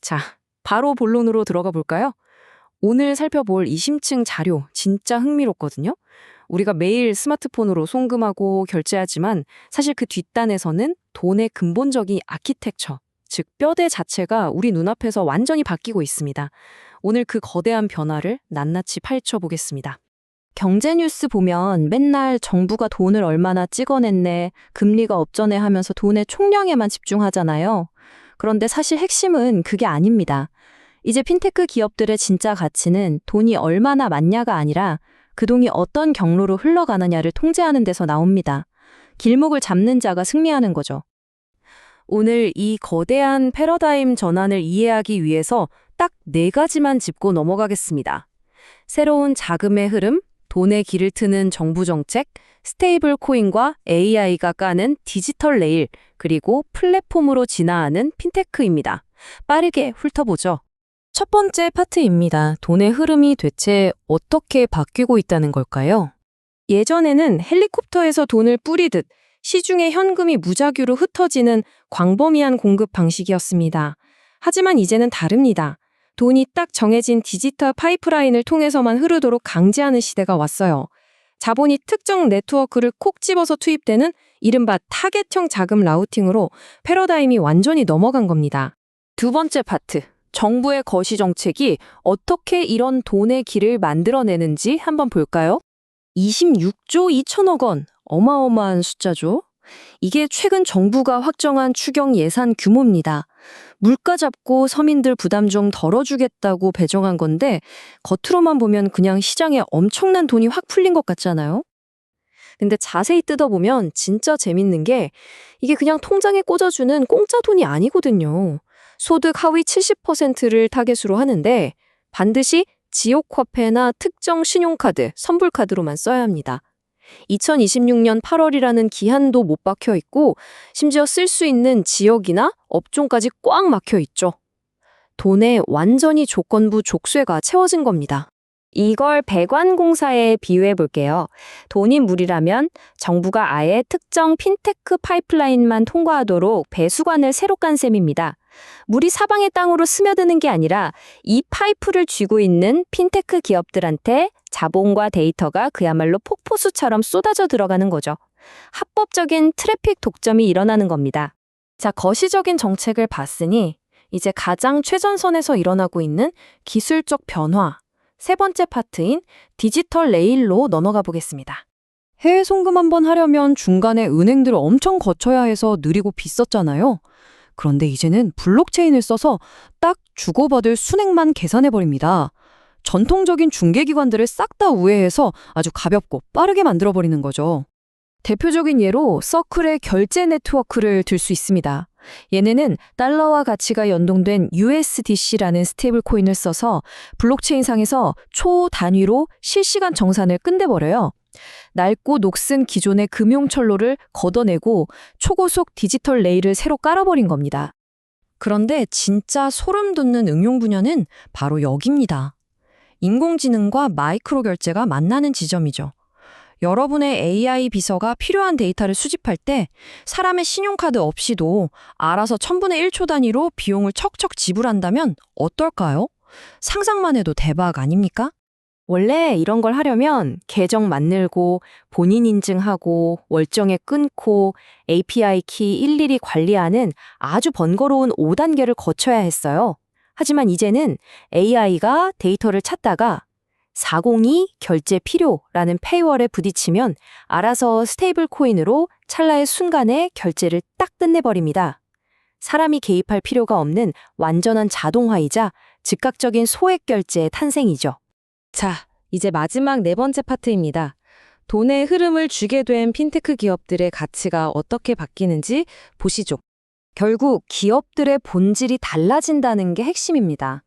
자, 바로 본론으로 들어가 볼까요? 오늘 살펴볼 이심층 자료 진짜 흥미롭거든요. 우리가 매일 스마트폰으로 송금하고 결제하지만 사실 그 뒷단에서는 돈의 근본적인 아키텍처, 즉 뼈대 자체가 우리 눈앞에서 완전히 바뀌고 있습니다. 오늘 그 거대한 변화를 낱낱이 파헤쳐 보겠습니다. 경제 뉴스 보면 맨날 정부가 돈을 얼마나 찍어냈네, 금리가 업저네 하면서 돈의 총량에만 집중하잖아요. 그런데 사실 핵심은 그게 아닙니다. 이제 핀테크 기업들의 진짜 가치는 돈이 얼마나 많냐가 아니라 그 돈이 어떤 경로로 흘러가느냐를 통제하는 데서 나옵니다. 길목을 잡는 자가 승리하는 거죠. 오늘 이 거대한 패러다임 전환을 이해하기 위해서 딱 4가지만 짚고 넘어가겠습니다. 새로운 자금의 흐름, 돈의 길을 트는 정부 정책, 스테이블 코인과 AI가 까는 디지털 레일, 그리고 플랫폼으로 진화하는 핀테크입니다. 빠르게 훑어보죠. 첫 번째 파트입니다. 돈의 흐름이 대체 어떻게 바뀌고 있다는 걸까요? 예전에는 헬리콥터에서 돈을 뿌리듯 시중에 현금이 무작위로 흩어지는 광범위한 공급 방식이었습니다. 하지만 이제는 다릅니다. 돈이 딱 정해진 디지털 파이프라인을 통해서만 흐르도록 강제하는 시대가 왔어요. 자본이 특정 네트워크를 콕 집어서 투입되는 이른바 타겟형 자금 라우팅으로 패러다임이 완전히 넘어간 겁니다. 두 번째 파트, 정부의 거시 정책이 어떻게 이런 돈의 길을 만들어내는지 한번 볼까요? 26조 2천억 원, 어마어마한 숫자죠. 이게 최근 정부가 확정한 추경 예산 규모입니다. 물가 잡고 서민들 부담 좀 덜어주겠다고 배정한 건데 겉으로만 보면 그냥 시장에 엄청난 돈이 확 풀린 것 같잖아요. 근데 자세히 뜯어보면 진짜 재밌는 게 이게 그냥 통장에 꽂아주는 공짜 돈이 아니거든요. 소득 하위 70%를 타겟으로 하는데 반드시 지역화폐나 특정 신용카드, 선불카드로만 써야 합니다. 2026년 8월이라는 기한도 못 박혀 있고 심지어 쓸 수 있는 지역이나 업종까지 꽉 막혀 있죠. 돈에 완전히 조건부 족쇄가 채워진 겁니다. 이걸 배관공사에 비유해 볼게요. 돈이 물이라면 정부가 아예 특정 핀테크 파이프라인만 통과하도록 배수관을 새로 깐 셈입니다. 물이 사방의 땅으로 스며드는 게 아니라 이 파이프를 쥐고 있는 핀테크 기업들한테 자본과 데이터가 그야말로 폭포수처럼 쏟아져 들어가는 거죠. 합법적인 트래픽 독점이 일어나는 겁니다. 자, 거시적인 정책을 봤으니 이제 가장 최전선에서 일어나고 있는 기술적 변화, 세 번째 파트인 디지털 레일로 넘어가 보겠습니다. 해외 송금 한번 하려면 중간에 은행들을 엄청 거쳐야 해서 느리고 비쌌잖아요. 그런데 이제는 블록체인을 써서 딱 주고받을 순액만 계산해버립니다. 전통적인 중개기관들을 싹 다 우회해서 아주 가볍고 빠르게 만들어버리는 거죠. 대표적인 예로 서클의 결제 네트워크를 들 수 있습니다. 얘네는 달러와 가치가 연동된 USDC라는 스테이블 코인을 써서 블록체인상에서 초 단위로 실시간 정산을 끝내버려요. 낡고 녹슨 기존의 금융철로를 걷어내고 초고속 디지털 레일을 새로 깔아버린 겁니다. 그런데 진짜 소름 돋는 응용 분야는 바로 여기입니다. 인공지능과 마이크로 결제가 만나는 지점이죠. 여러분의 AI 비서가 필요한 데이터를 수집할 때 사람의 신용카드 없이도 알아서 1000분의 1초 단위로 비용을 척척 지불한다면 어떨까요? 상상만 해도 대박 아닙니까? 원래 이런 걸 하려면 계정 만들고 본인 인증하고 월정액 끊고 API 키 일일이 관리하는 아주 번거로운 5단계를 거쳐야 했어요. 하지만 이제는 AI가 데이터를 찾다가 402 결제 필요라는 페이월에 부딪히면 알아서 스테이블 코인으로 찰나의 순간에 결제를 딱 끝내버립니다. 사람이 개입할 필요가 없는 완전한 자동화이자 즉각적인 소액 결제의 탄생이죠. 자, 이제 마지막 네 번째 파트입니다. 돈의 흐름을 주게 된 핀테크 기업들의 가치가 어떻게 바뀌는지 보시죠. 결국 기업들의 본질이 달라진다는 게 핵심입니다.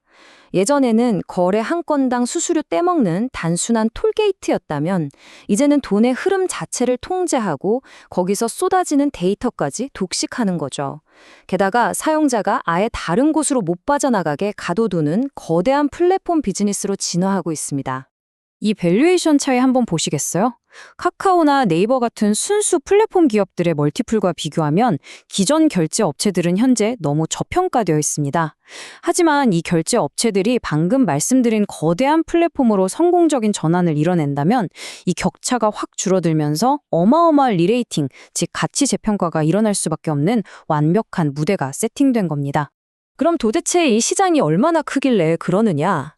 예전에는 거래 한 건당 수수료 떼먹는 단순한 톨게이트였다면 이제는 돈의 흐름 자체를 통제하고 거기서 쏟아지는 데이터까지 독식하는 거죠. 게다가 사용자가 아예 다른 곳으로 못 빠져나가게 가둬두는 거대한 플랫폼 비즈니스로 진화하고 있습니다. 이 밸류에이션 차이 한번 보시겠어요? 카카오나 네이버 같은 순수 플랫폼 기업들의 멀티플과 비교하면 기존 결제 업체들은 현재 너무 저평가되어 있습니다. 하지만 이 결제 업체들이 방금 말씀드린 거대한 플랫폼으로 성공적인 전환을 이뤄낸다면 이 격차가 확 줄어들면서 어마어마한 리레이팅, 즉 가치 재평가가 일어날 수밖에 없는 완벽한 무대가 세팅된 겁니다. 그럼 도대체 이 시장이 얼마나 크길래 그러느냐?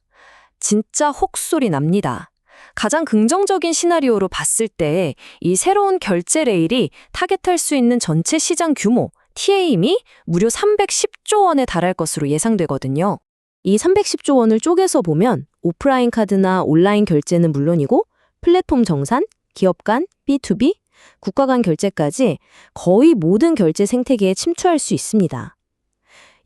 진짜 혹소리 납니다. 가장 긍정적인 시나리오로 봤을 때 이 새로운 결제 레일이 타겟할 수 있는 전체 시장 규모, TAM이 무려 310조 원에 달할 것으로 예상되거든요. 이 310조 원을 쪼개서 보면 오프라인 카드나 온라인 결제는 물론이고 플랫폼 정산, 기업 간, B2B, 국가 간 결제까지 거의 모든 결제 생태계에 침투할 수 있습니다.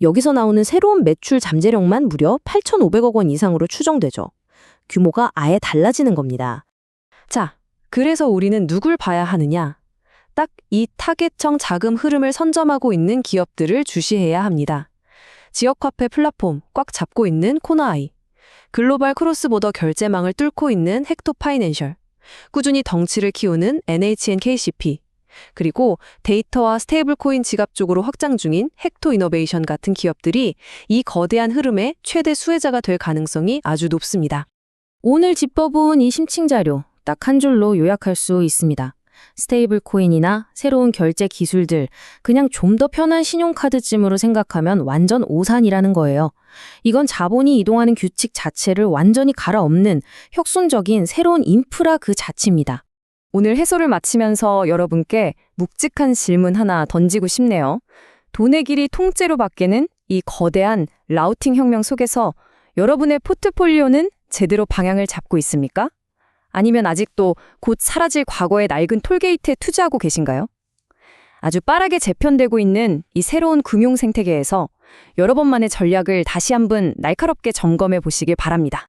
여기서 나오는 새로운 매출 잠재력만 무려 8,500억 원 이상으로 추정되죠. 규모가 아예 달라지는 겁니다. 자, 그래서 우리는 누굴 봐야 하느냐? 딱 이 타겟형 자금 흐름을 선점하고 있는 기업들을 주시해야 합니다. 지역화폐 플랫폼 꽉 잡고 있는 코나아이, 글로벌 크로스보더 결제망을 뚫고 있는 헥토파이낸셜, 꾸준히 덩치를 키우는 NHNKCP, 그리고 데이터와 스테이블 코인 지갑 쪽으로 확장 중인 헥토이노베이션 같은 기업들이 이 거대한 흐름의 최대 수혜자가 될 가능성이 아주 높습니다. 오늘 짚어본 이 심층 자료 딱 한 줄로 요약할 수 있습니다. 스테이블 코인이나 새로운 결제 기술들, 그냥 좀 더 편한 신용카드쯤으로 생각하면 완전 오산이라는 거예요. 이건 자본이 이동하는 규칙 자체를 완전히 갈아엎는 혁신적인 새로운 인프라 그 자체입니다. 오늘 해설을 마치면서 여러분께 묵직한 질문 하나 던지고 싶네요. 돈의 길이 통째로 바뀌는 이 거대한 라우팅 혁명 속에서 여러분의 포트폴리오는 제대로 방향을 잡고 있습니까? 아니면 아직도 곧 사라질 과거의 낡은 톨게이트에 투자하고 계신가요? 아주 빠르게 재편되고 있는 이 새로운 금융 생태계에서 여러분만의 전략을 다시 한번 날카롭게 점검해 보시길 바랍니다.